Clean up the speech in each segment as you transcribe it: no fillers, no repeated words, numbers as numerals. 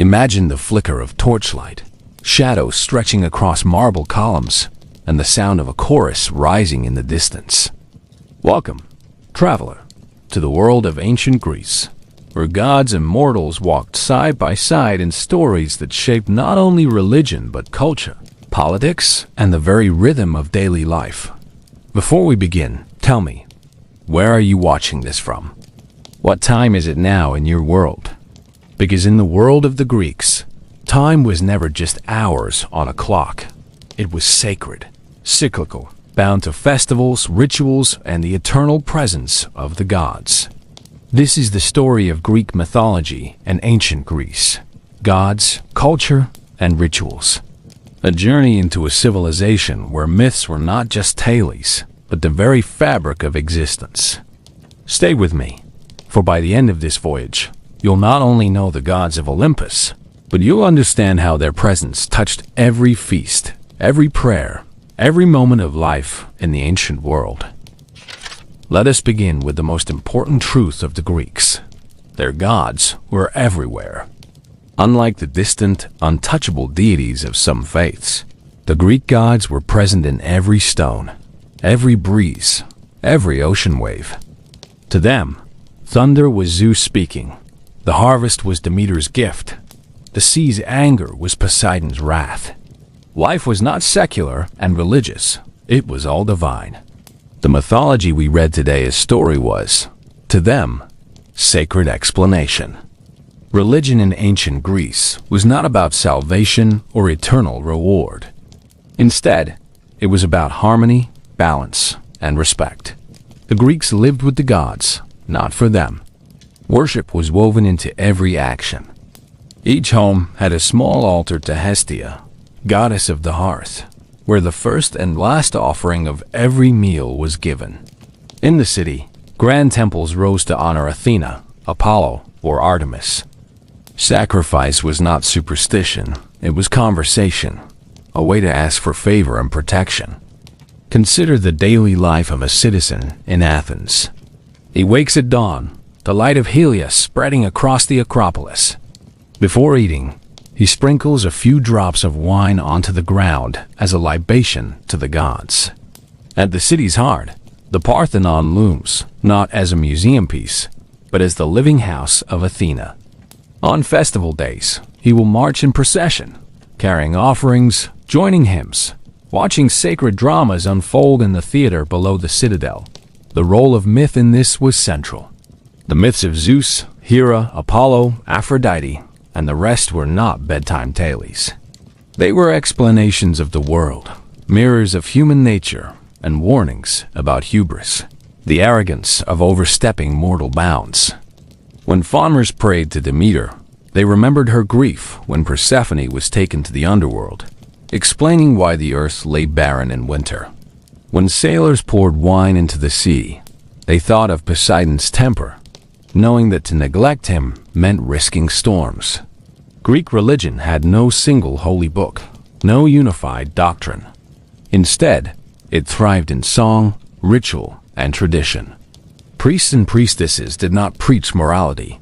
Imagine the flicker of torchlight, shadows stretching across marble columns, and the sound of a chorus rising in the distance. Welcome, traveler, to the world of ancient Greece, where gods and mortals walked side by side in stories that shaped not only religion but culture, politics, and the very rhythm of daily life. Before we begin, tell me, where are you watching this from? What time is it now in your world? Because in the world of the Greeks, time was never just hours on a clock. It was sacred, cyclical, bound to festivals, rituals, and the eternal presence of the gods. This is the story of Greek mythology and ancient Greece, gods, culture, and rituals. A journey into a civilization where myths were not just tales, but the very fabric of existence. Stay with me, for by the end of this voyage, you'll not only know the gods of Olympus, but you'll understand how their presence touched every feast, every prayer, every moment of life in the ancient world. Let us begin with the most important truth of the Greeks. Their gods were everywhere. Unlike the distant, untouchable deities of some faiths, the Greek gods were present in every stone, every breeze, every ocean wave. To them, thunder was Zeus speaking, the harvest was Demeter's gift, the sea's anger was Poseidon's wrath. Life was not secular and religious, it was all divine. The mythology we read today as story was, to them, sacred explanation. Religion in ancient Greece was not about salvation or eternal reward. Instead, it was about harmony, balance, and respect. The Greeks lived with the gods, not for them. Worship was woven into every action. Each home had a small altar to Hestia, goddess of the hearth, where the first and last offering of every meal was given. In the city, grand temples rose to honor Athena, Apollo, or Artemis. Sacrifice was not superstition, it was conversation, a way to ask for favor and protection. Consider the daily life of a citizen in Athens. He wakes at dawn, the light of Helios spreading across the Acropolis. Before eating, he sprinkles a few drops of wine onto the ground as a libation to the gods. At the city's heart, the Parthenon looms, not as a museum piece, but as the living house of Athena. On festival days, he will march in procession, carrying offerings, joining hymns, watching sacred dramas unfold in the theater below the citadel. The role of myth in this was central. The myths of Zeus, Hera, Apollo, Aphrodite, and the rest were not bedtime tales. They were explanations of the world, mirrors of human nature, and warnings about hubris, the arrogance of overstepping mortal bounds. When farmers prayed to Demeter, they remembered her grief when Persephone was taken to the underworld, explaining why the earth lay barren in winter. When sailors poured wine into the sea, they thought of Poseidon's temper, knowing that to neglect him meant risking storms. Greek religion had no single holy book, no unified doctrine. Instead, it thrived in song, ritual, and tradition. Priests and priestesses did not preach morality.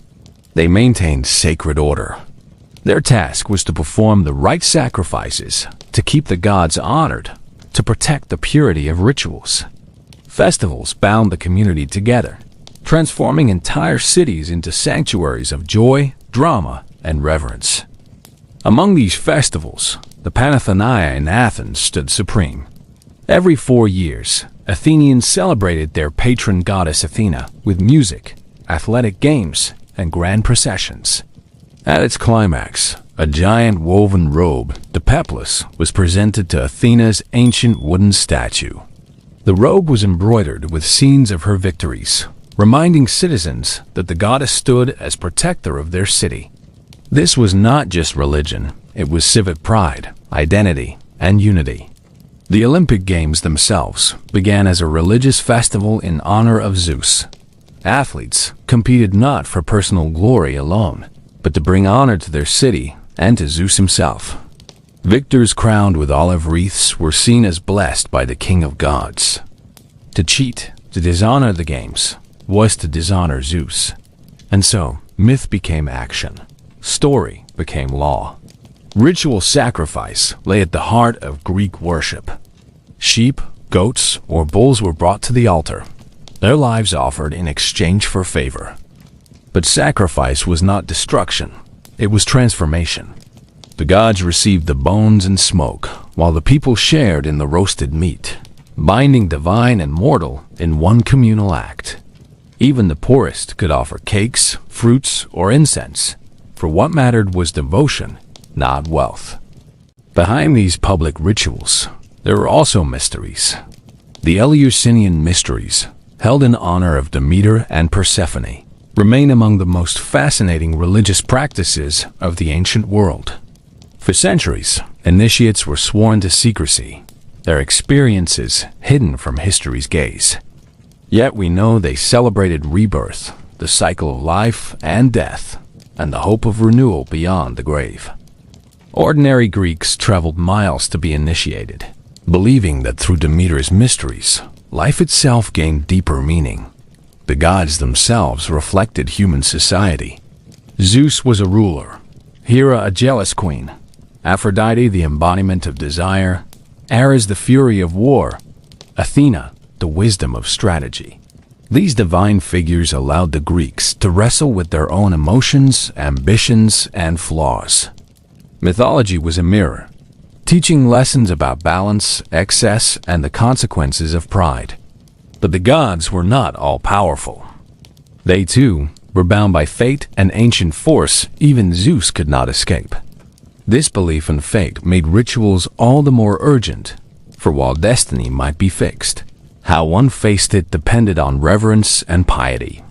They maintained sacred order. Their task was to perform the right sacrifices, to keep the gods honored, to protect the purity of rituals. Festivals bound the community together, transforming entire cities into sanctuaries of joy, drama, and reverence. Among these festivals, the Panathenea in Athens stood supreme. Every 4 years, Athenians celebrated their patron goddess Athena with music, athletic games, and grand processions. At its climax, a giant woven robe, the peplus, was presented to Athena's ancient wooden statue. The robe was embroidered with scenes of her victories, reminding citizens that the goddess stood as protector of their city. This was not just religion, it was civic pride, identity, and unity. The Olympic Games themselves began as a religious festival in honor of Zeus. Athletes competed not for personal glory alone, but to bring honor to their city and to Zeus himself. Victors crowned with olive wreaths were seen as blessed by the king of gods. To cheat, to dishonor the games, was to dishonor Zeus. And so, myth became action. Story became law. Ritual sacrifice lay at the heart of Greek worship. Sheep, goats, or bulls were brought to the altar, their lives offered in exchange for favor. But sacrifice was not destruction, it was transformation. The gods received the bones and smoke, while the people shared in the roasted meat, binding divine and mortal in one communal act. Even the poorest could offer cakes, fruits, or incense, for what mattered was devotion, not wealth. Behind these public rituals, there were also mysteries. The Eleusinian mysteries, held in honor of Demeter and Persephone, remain among the most fascinating religious practices of the ancient world. For centuries, initiates were sworn to secrecy, their experiences hidden from history's gaze. Yet we know they celebrated rebirth, the cycle of life and death, and the hope of renewal beyond the grave. Ordinary Greeks traveled miles to be initiated, believing that through Demeter's mysteries, life itself gained deeper meaning. The gods themselves reflected human society. Zeus was a ruler, Hera a jealous queen, Aphrodite the embodiment of desire, Ares the fury of war, Athena the wisdom of strategy. These divine figures allowed the Greeks to wrestle with their own emotions, ambitions, and flaws. Mythology was a mirror, teaching lessons about balance, excess, and the consequences of pride. But the gods were not all-powerful. They, too, were bound by fate and ancient force even Zeus could not escape. This belief in fate made rituals all the more urgent, for while destiny might be fixed, how one faced it depended on reverence and piety.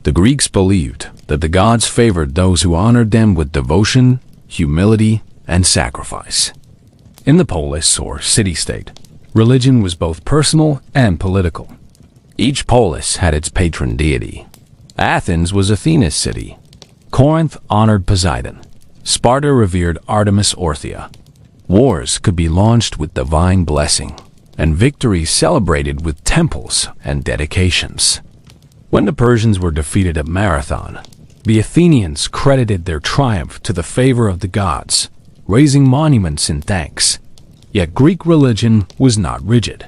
The Greeks believed that the gods favored those who honored them with devotion, humility, and sacrifice. In the polis, or city-state, religion was both personal and political. Each polis had its patron deity. Athens was Athena's city. Corinth honored Poseidon. Sparta revered Artemis Orthia. Wars could be launched with divine blessing, and victories celebrated with temples and dedications. When the Persians were defeated at Marathon, the Athenians credited their triumph to the favor of the gods, raising monuments in thanks. Yet Greek religion was not rigid.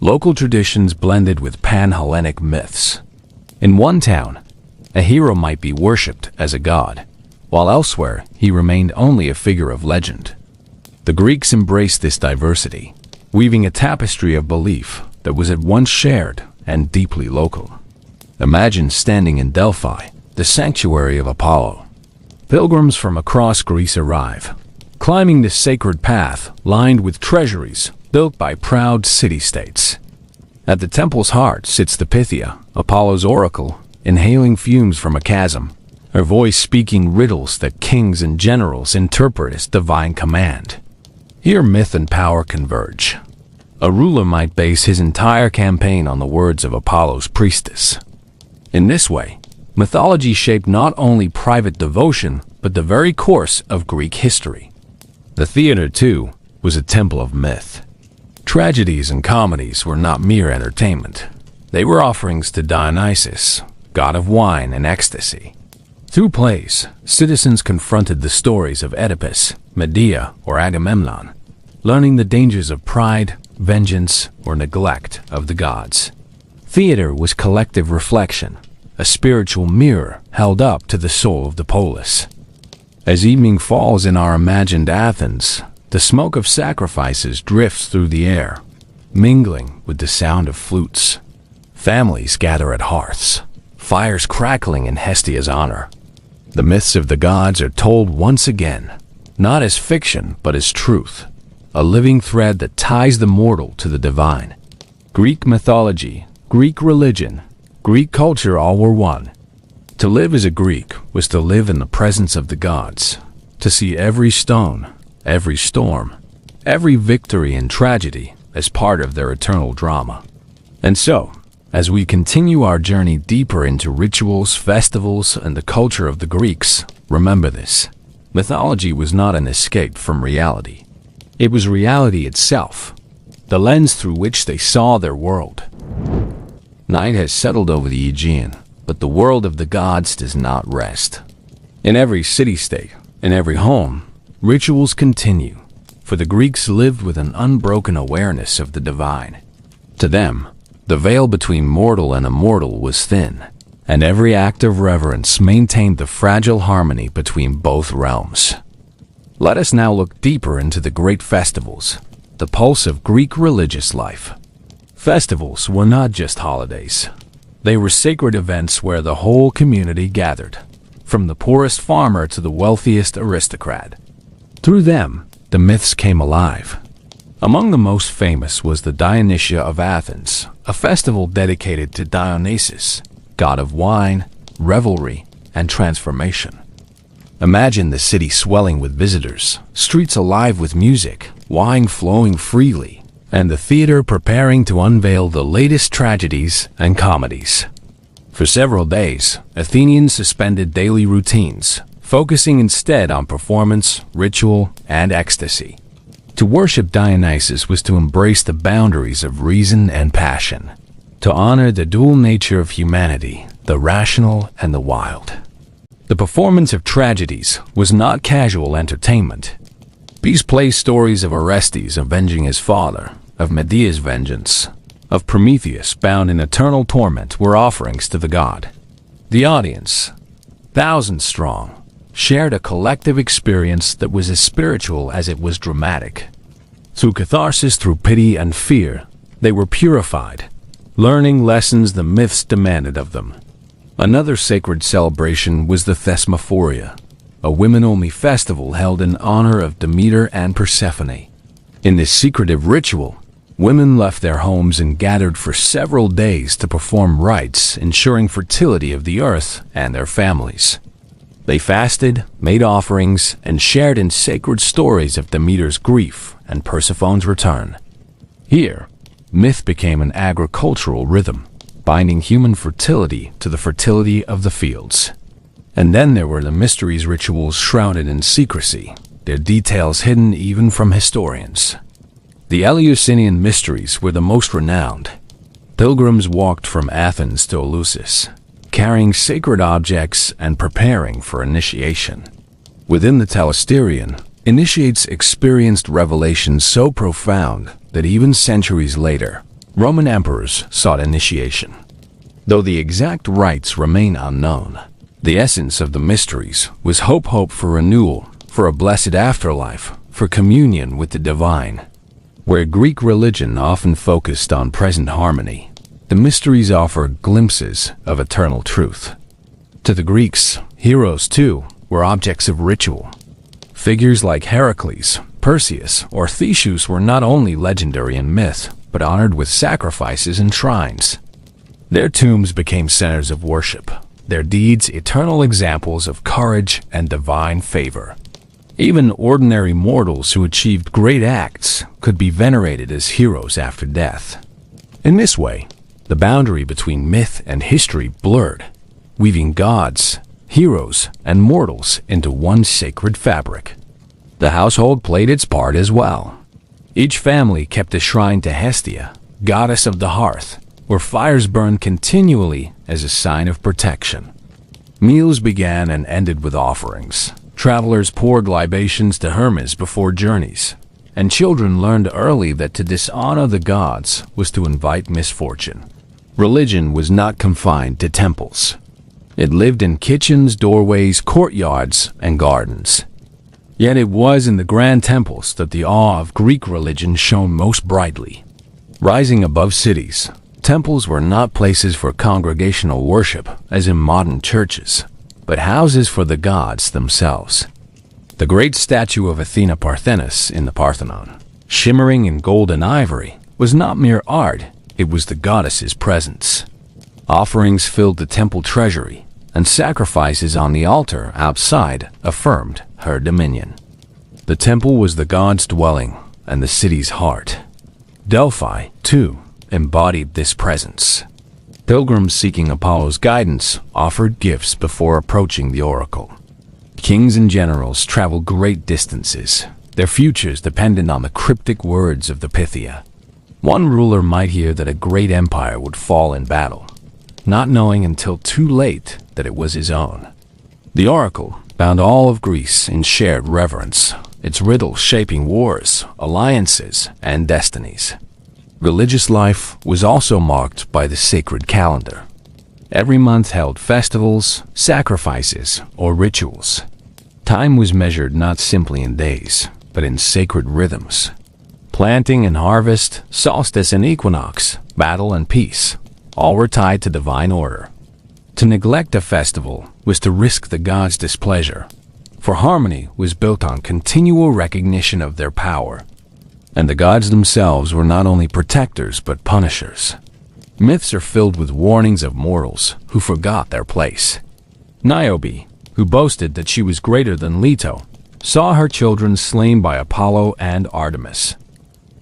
Local traditions blended with pan-Hellenic myths. In one town, a hero might be worshipped as a god, while elsewhere he remained only a figure of legend. The Greeks embraced this diversity, weaving a tapestry of belief that was at once shared and deeply local. Imagine standing in Delphi, the sanctuary of Apollo. Pilgrims from across Greece arrive, climbing this sacred path lined with treasuries built by proud city-states. At the temple's heart sits the Pythia, Apollo's oracle, inhaling fumes from a chasm, her voice speaking riddles that kings and generals interpret as divine command. Here myth and power converge. A ruler might base his entire campaign on the words of Apollo's priestess. In this way, mythology shaped not only private devotion, but the very course of Greek history. The theater, too, was a temple of myth. Tragedies and comedies were not mere entertainment. They were offerings to Dionysus, god of wine and ecstasy. Through plays, citizens confronted the stories of Oedipus, Medea, or Agamemnon, learning the dangers of pride, vengeance, or neglect of the gods. Theater was collective reflection, a spiritual mirror held up to the soul of the polis. As evening falls in our imagined Athens, the smoke of sacrifices drifts through the air, mingling with the sound of flutes. Families gather at hearths, fires crackling in Hestia's honor. The myths of the gods are told once again, not as fiction but as truth, a living thread that ties the mortal to the divine. Greek mythology, Greek religion, Greek culture all were one. To live as a Greek was to live in the presence of the gods, to see every stone, every storm, every victory and tragedy as part of their eternal drama. And so, as we continue our journey deeper into rituals, festivals, and the culture of the Greeks, remember this: mythology was not an escape from reality. It was reality itself, the lens through which they saw their world. Night has settled over the Aegean, but the world of the gods does not rest. In every city-state, In every home, rituals continue, for the Greeks lived with an unbroken awareness of the divine. To them, the veil between mortal and immortal was thin, and every act of reverence maintained the fragile harmony between both realms. Let us now look deeper into the great festivals, the pulse of Greek religious life. Festivals were not just holidays. They were sacred events where the whole community gathered, from the poorest farmer to the wealthiest aristocrat. Through them, the myths came alive. Among the most famous was the Dionysia of Athens, a festival dedicated to Dionysus, god of wine, revelry, and transformation. Imagine the city swelling with visitors, streets alive with music, wine flowing freely, and the theater preparing to unveil the latest tragedies and comedies. For several days, Athenians suspended daily routines, focusing instead on performance, ritual, and ecstasy. To worship Dionysus was to embrace the boundaries of reason and passion, to honor the dual nature of humanity, the rational and the wild. The performance of tragedies was not casual entertainment. These play stories of Orestes avenging his father, of Medea's vengeance, of Prometheus bound in eternal torment were offerings to the god. The audience, thousands strong, shared a collective experience that was as spiritual as it was dramatic. Through catharsis, through pity and fear, they were purified, learning lessons the myths demanded of them. Another sacred celebration was the Thesmophoria, a women-only festival held in honor of Demeter and Persephone. In this secretive ritual, women left their homes and gathered for several days to perform rites ensuring fertility of the earth and their families. They fasted, made offerings, and shared in sacred stories of Demeter's grief and Persephone's return. Here, myth became an agricultural rhythm, binding human fertility to the fertility of the fields. And then there were the mysteries rituals shrouded in secrecy, their details hidden even from historians. The Eleusinian mysteries were the most renowned. Pilgrims walked from Athens to Eleusis, carrying sacred objects and preparing for initiation. Within the Telesterion, initiates experienced revelations so profound that even centuries later, Roman emperors sought initiation. Though the exact rites remain unknown, the essence of the mysteries was hope for renewal, for a blessed afterlife, for communion with the divine. Where Greek religion often focused on present harmony, the mysteries offer glimpses of eternal truth. To the Greeks, heroes too were objects of ritual. Figures like Heracles, Perseus, or Theseus were not only legendary in myth, but honored with sacrifices and shrines. Their tombs became centers of worship, their deeds eternal examples of courage and divine favor. Even ordinary mortals who achieved great acts could be venerated as heroes after death. In this way, the boundary between myth and history blurred, weaving gods, heroes, and mortals into one sacred fabric. The household played its part as well. Each family kept a shrine to Hestia, goddess of the hearth, where fires burned continually as a sign of protection. Meals began and ended with offerings. Travelers poured libations to Hermes before journeys, and children learned early that to dishonor the gods was to invite misfortune. Religion was not confined to temples. It lived in kitchens, doorways, courtyards, and gardens. Yet it was in the grand temples that the awe of Greek religion shone most brightly. Rising above cities, temples were not places for congregational worship as in modern churches, but houses for the gods themselves. The great statue of Athena Parthenis in the Parthenon, shimmering in gold and ivory, was not mere art, it was the goddess's presence. Offerings filled the temple treasury, and sacrifices on the altar outside affirmed her dominion. The temple was the god's dwelling and the city's heart. Delphi, too, embodied this presence. Pilgrims seeking Apollo's guidance offered gifts before approaching the oracle. Kings and generals traveled great distances, their futures dependent on the cryptic words of the Pythia. One ruler might hear that a great empire would fall in battle, not knowing until too late that it was his own. The oracle, bound all of Greece in shared reverence, its riddles shaping wars, alliances, and destinies. Religious life was also marked by the sacred calendar. Every month held festivals, sacrifices, or rituals. Time was measured not simply in days, but in sacred rhythms. Planting and harvest, solstice and equinox, battle and peace, all were tied to divine order. To neglect a festival was to risk the gods' displeasure, for harmony was built on continual recognition of their power. And the gods themselves were not only protectors but punishers. Myths are filled with warnings of mortals who forgot their place. Niobe, who boasted that she was greater than Leto, saw her children slain by Apollo and Artemis.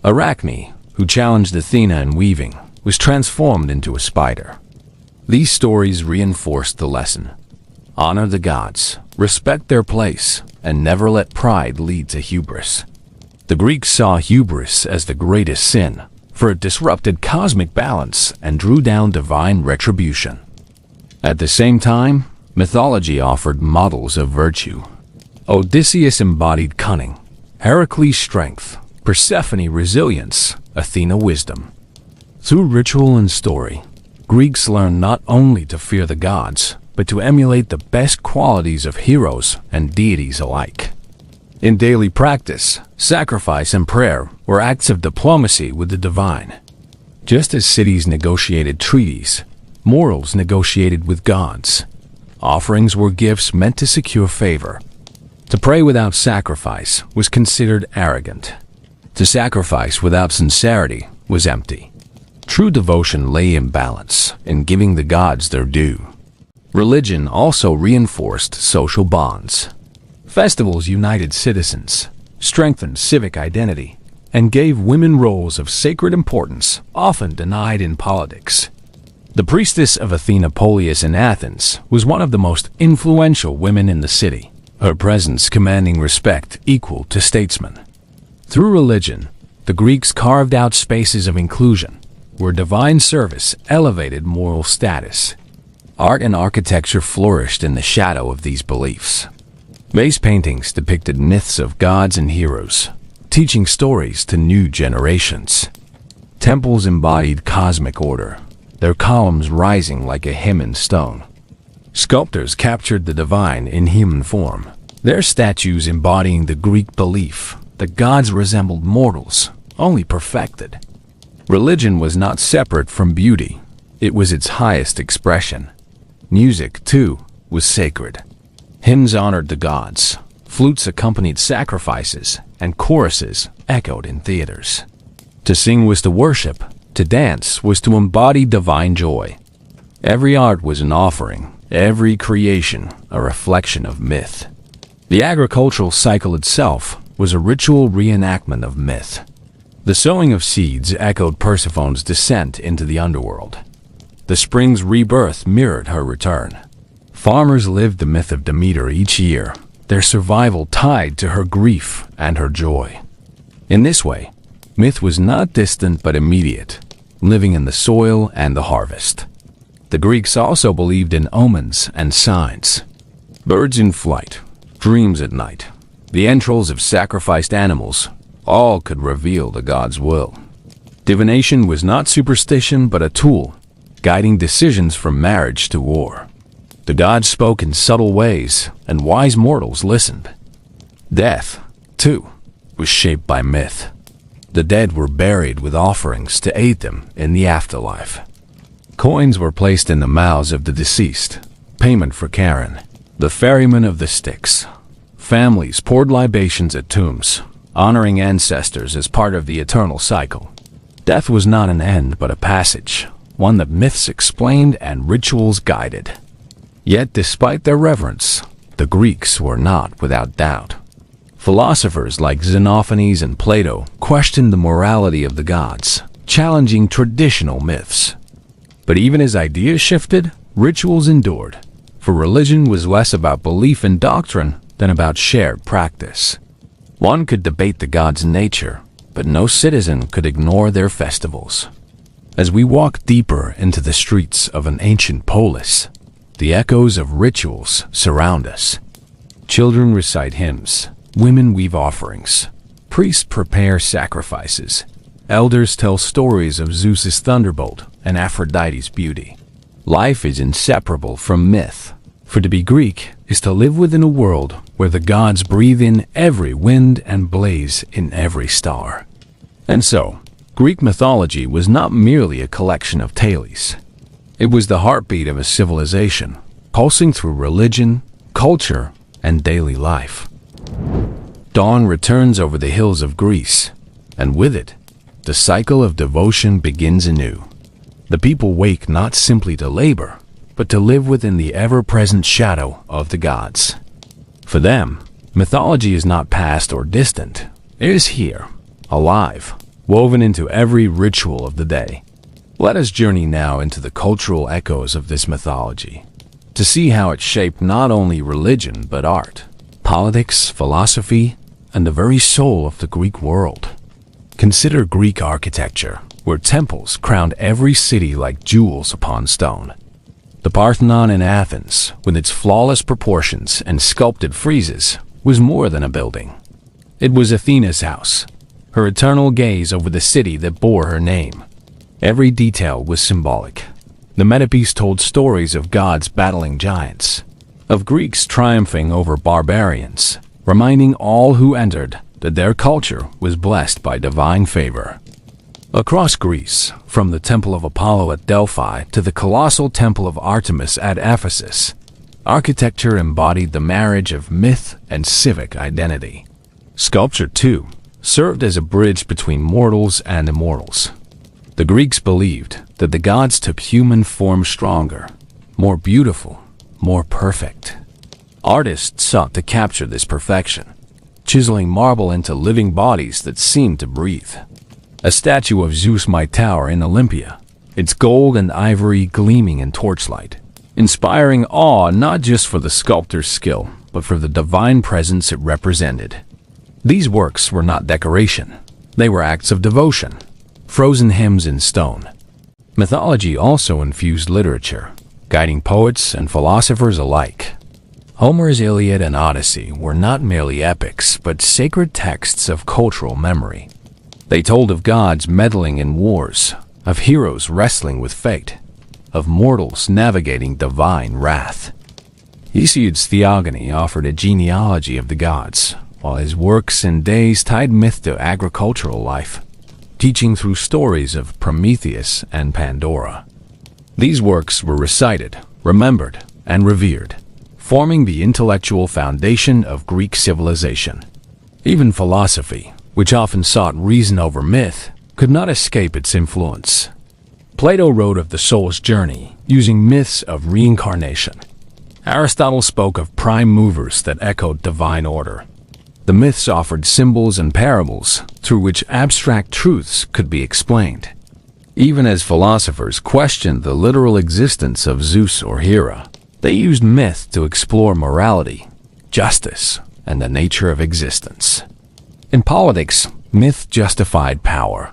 Arachne, who challenged Athena in weaving, was transformed into a spider. These stories reinforced the lesson. Honor the gods, respect their place, and never let pride lead to hubris. The Greeks saw hubris as the greatest sin, for it disrupted cosmic balance and drew down divine retribution. At the same time, mythology offered models of virtue. Odysseus embodied cunning, Heracles strength, Persephone resilience, Athena wisdom. Through ritual and story, Greeks learned not only to fear the gods, but to emulate the best qualities of heroes and deities alike. In daily practice, sacrifice and prayer were acts of diplomacy with the divine. Just as cities negotiated treaties, mortals negotiated with gods. Offerings were gifts meant to secure favor. To pray without sacrifice was considered arrogant. To sacrifice without sincerity was empty. True devotion lay in balance, in giving the gods their due. Religion also reinforced social bonds. Festivals united citizens, strengthened civic identity, and gave women roles of sacred importance, often denied in politics. The priestess of Athena Polias in Athens was one of the most influential women in the city, her presence commanding respect equal to statesmen. Through religion, the Greeks carved out spaces of inclusion, where divine service elevated moral status. Art and architecture flourished in the shadow of these beliefs. Vase paintings depicted myths of gods and heroes, teaching stories to new generations. Temples embodied cosmic order, their columns rising like a hymn in stone. Sculptors captured the divine in human form, their statues embodying the Greek belief that gods resembled mortals, only perfected. Religion was not separate from beauty, it was its highest expression. Music, too, was sacred. Hymns honored the gods, flutes accompanied sacrifices, and choruses echoed in theaters. To sing was to worship, to dance was to embody divine joy. Every art was an offering, every creation a reflection of myth. The agricultural cycle itself was a ritual reenactment of myth. The sowing of seeds echoed Persephone's descent into the underworld. The spring's rebirth mirrored her return. Farmers lived the myth of Demeter each year, their survival tied to her grief and her joy. In this way, myth was not distant but immediate, living in the soil and the harvest. The Greeks also believed in omens and signs. Birds in flight, dreams at night, the entrails of sacrificed animals, all could reveal the god's will. Divination was not superstition but a tool, guiding decisions from marriage to war. The gods spoke in subtle ways, and wise mortals listened. Death, too, was shaped by myth. The dead were buried with offerings to aid them in the afterlife. Coins were placed in the mouths of the deceased, payment for Charon, the ferryman of the Styx. Families poured libations at tombs, honoring ancestors as part of the eternal cycle. Death was not an end but a passage, one that myths explained and rituals guided. Yet despite their reverence, the Greeks were not without doubt. Philosophers like Xenophanes and Plato questioned the morality of the gods, challenging traditional myths. But even as ideas shifted, rituals endured, for religion was less about belief in doctrine than about shared practice. One could debate the gods' nature, but no citizen could ignore their festivals. As we walk deeper into the streets of an ancient polis, the echoes of rituals surround us. Children recite hymns, women weave offerings, priests prepare sacrifices, elders tell stories of Zeus's thunderbolt and Aphrodite's beauty. Life is inseparable from myth, for to be Greek is to live within a world where the gods breathe in every wind and blaze in every star. And so, Greek mythology was not merely a collection of tales. It was the heartbeat of a civilization, pulsing through religion, culture, and daily life. Dawn returns over the hills of Greece, and with it, the cycle of devotion begins anew. The people wake not simply to labor, but to live within the ever-present shadow of the gods. For them, mythology is not past or distant. It is here, alive, woven into every ritual of the day. Let us journey now into the cultural echoes of this mythology, to see how it shaped not only religion but art, politics, philosophy, and the very soul of the Greek world. Consider Greek architecture, where temples crowned every city like jewels upon stone. The Parthenon in Athens, with its flawless proportions and sculpted friezes, was more than a building. It was Athena's house, her eternal gaze over the city that bore her name. Every detail was symbolic. The metapiece told stories of gods battling giants, of Greeks triumphing over barbarians, reminding all who entered that their culture was blessed by divine favor. Across Greece, from the Temple of Apollo at Delphi to the colossal Temple of Artemis at Ephesus, architecture embodied the marriage of myth and civic identity. Sculpture, too, served as a bridge between mortals and immortals. The Greeks believed that the gods took human form stronger, more beautiful, more perfect. Artists sought to capture this perfection, chiseling marble into living bodies that seemed to breathe. A statue of Zeus might tower in Olympia, its gold and ivory gleaming in torchlight, inspiring awe not just for the sculptor's skill, but for the divine presence it represented. These works were not decoration. They were acts of devotion, frozen hymns in stone. Mythology also infused literature, guiding poets and philosophers alike. Homer's Iliad and Odyssey were not merely epics, but sacred texts of cultural memory. They told of gods meddling in wars, of heroes wrestling with fate, of mortals navigating divine wrath. Hesiod's Theogony offered a genealogy of the gods, while his works and days tied myth to agricultural life, teaching through stories of Prometheus and Pandora. These works were recited, remembered, and revered, forming the intellectual foundation of Greek civilization. Even philosophy, which often sought reason over myth, could not escape its influence. Plato wrote of the soul's journey, using myths of reincarnation. Aristotle spoke of prime movers that echoed divine order. The myths offered symbols and parables through which abstract truths could be explained. Even as philosophers questioned the literal existence of Zeus or Hera, they used myth to explore morality, justice, and the nature of existence. In politics, myth justified power.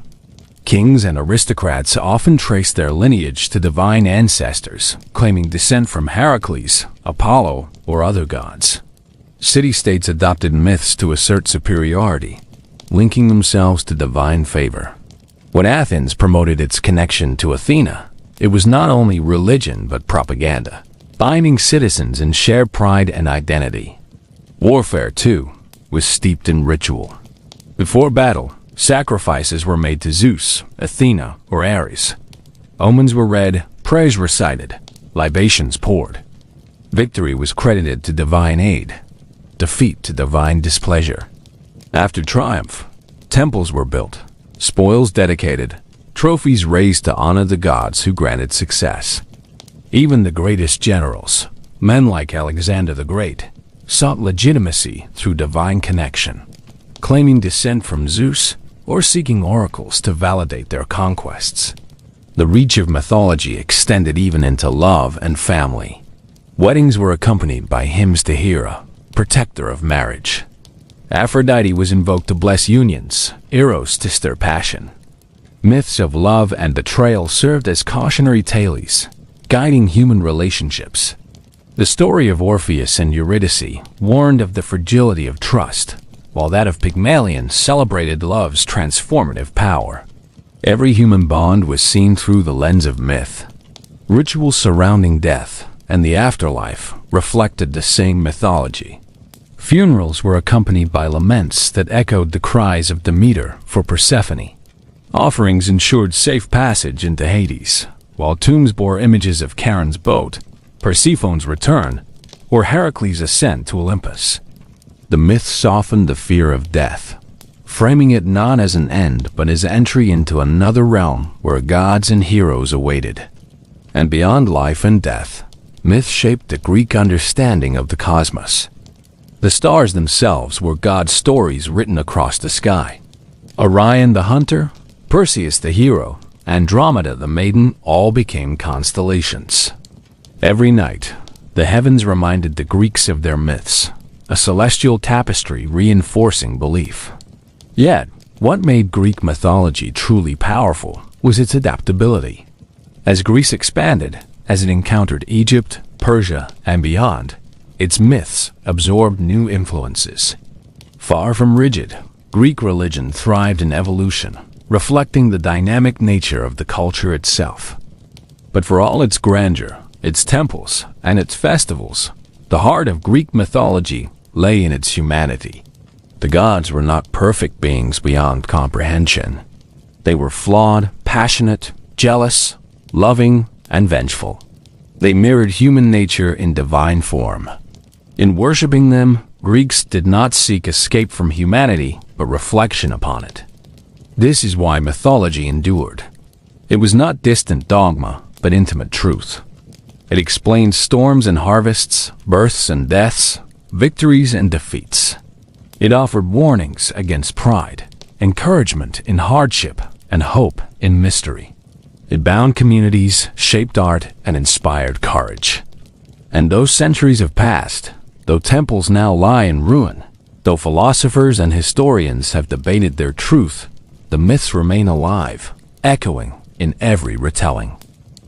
Kings and aristocrats often traced their lineage to divine ancestors, claiming descent from Heracles, Apollo, or other gods. City-states adopted myths to assert superiority, linking themselves to divine favor. When Athens promoted its connection to Athena, it was not only religion but propaganda, binding citizens in shared pride and identity. Warfare, too, was steeped in ritual. Before battle, sacrifices were made to Zeus, Athena, or Ares. Omens were read, prayers recited, libations poured. Victory was credited to divine aid, defeat to divine displeasure. After triumph, temples were built, spoils dedicated, trophies raised to honor the gods who granted success. Even the greatest generals, men like Alexander the Great, sought legitimacy through divine connection, claiming descent from Zeus or seeking oracles to validate their conquests. The reach of mythology extended even into love and family. Weddings were accompanied by hymns to Hera, protector of marriage. Aphrodite was invoked to bless unions, Eros to stir passion. Myths of love and betrayal served as cautionary tales, guiding human relationships. The story of Orpheus and Eurydice warned of the fragility of trust, while that of Pygmalion celebrated love's transformative power. Every human bond was seen through the lens of myth. Rituals surrounding death and the afterlife reflected the same mythology. Funerals were accompanied by laments that echoed the cries of Demeter for Persephone. Offerings ensured safe passage into Hades, while tombs bore images of Charon's boat, Persephone's return, or Heracles' ascent to Olympus. The myth softened the fear of death, framing it not as an end but as entry into another realm where gods and heroes awaited. And beyond life and death, myth shaped the Greek understanding of the cosmos. The stars themselves were God's stories written across the sky. Orion the hunter, Perseus the hero, Andromeda the maiden all became constellations. Every night, the heavens reminded the Greeks of their myths, a celestial tapestry reinforcing belief. Yet, what made Greek mythology truly powerful was its adaptability. As Greece expanded, as it encountered Egypt, Persia, and beyond, its myths absorbed new influences. Far from rigid, Greek religion thrived in evolution, reflecting the dynamic nature of the culture itself. But for all its grandeur, its temples, and its festivals, the heart of Greek mythology lay in its humanity. The gods were not perfect beings beyond comprehension. They were flawed, passionate, jealous, loving, and vengeful. They mirrored human nature in divine form. In worshipping them, Greeks did not seek escape from humanity, but reflection upon it. This is why mythology endured. It was not distant dogma, but intimate truth. It explained storms and harvests, births and deaths, victories and defeats. It offered warnings against pride, encouragement in hardship, and hope in mystery. It bound communities, shaped art, and inspired courage. And though centuries have passed, though temples now lie in ruin, though philosophers and historians have debated their truth, the myths remain alive, echoing in every retelling.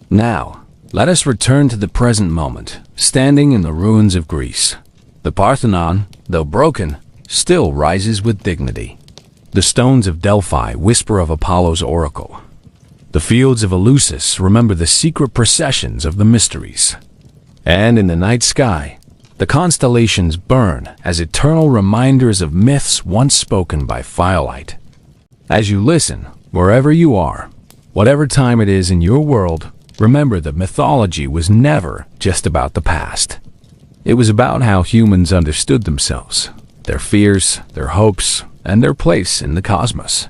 Now, let us return to the present moment, standing in the ruins of Greece. The Parthenon, though broken, still rises with dignity. The stones of Delphi whisper of Apollo's oracle. The fields of Eleusis remember the secret processions of the mysteries. And in the night sky, the constellations burn as eternal reminders of myths once spoken by firelight. As you listen, wherever you are, whatever time it is in your world, remember that mythology was never just about the past. It was about how humans understood themselves, their fears, their hopes, and their place in the cosmos.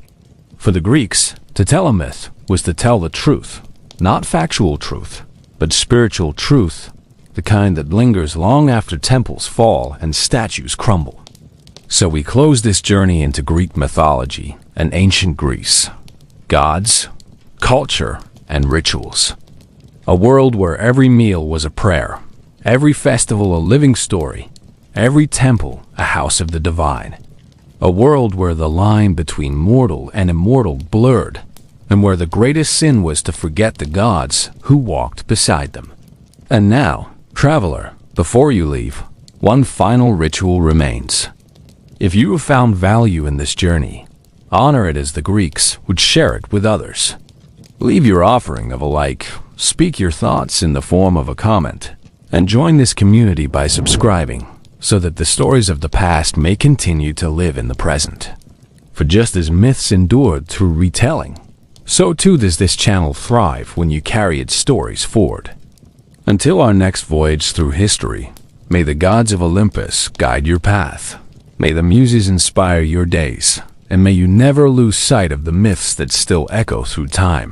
For the Greeks, to tell a myth was to tell the truth, not factual truth, but spiritual truth, the kind that lingers long after temples fall and statues crumble. So we close this journey into Greek mythology and ancient Greece. Gods, culture, and rituals. A world where every meal was a prayer, every festival a living story, every temple a house of the divine. A world where the line between mortal and immortal blurred, and where the greatest sin was to forget the gods who walked beside them. And now, traveler, before you leave, one final ritual remains. If you have found value in this journey, honor it as the Greeks would share it with others. Leave your offering of a like, speak your thoughts in the form of a comment, and join this community by subscribing so that the stories of the past may continue to live in the present. For just as myths endured through retelling, so too does this channel thrive when you carry its stories forward. Until our next voyage through history, may the gods of Olympus guide your path. May the muses inspire your days, and may you never lose sight of the myths that still echo through time.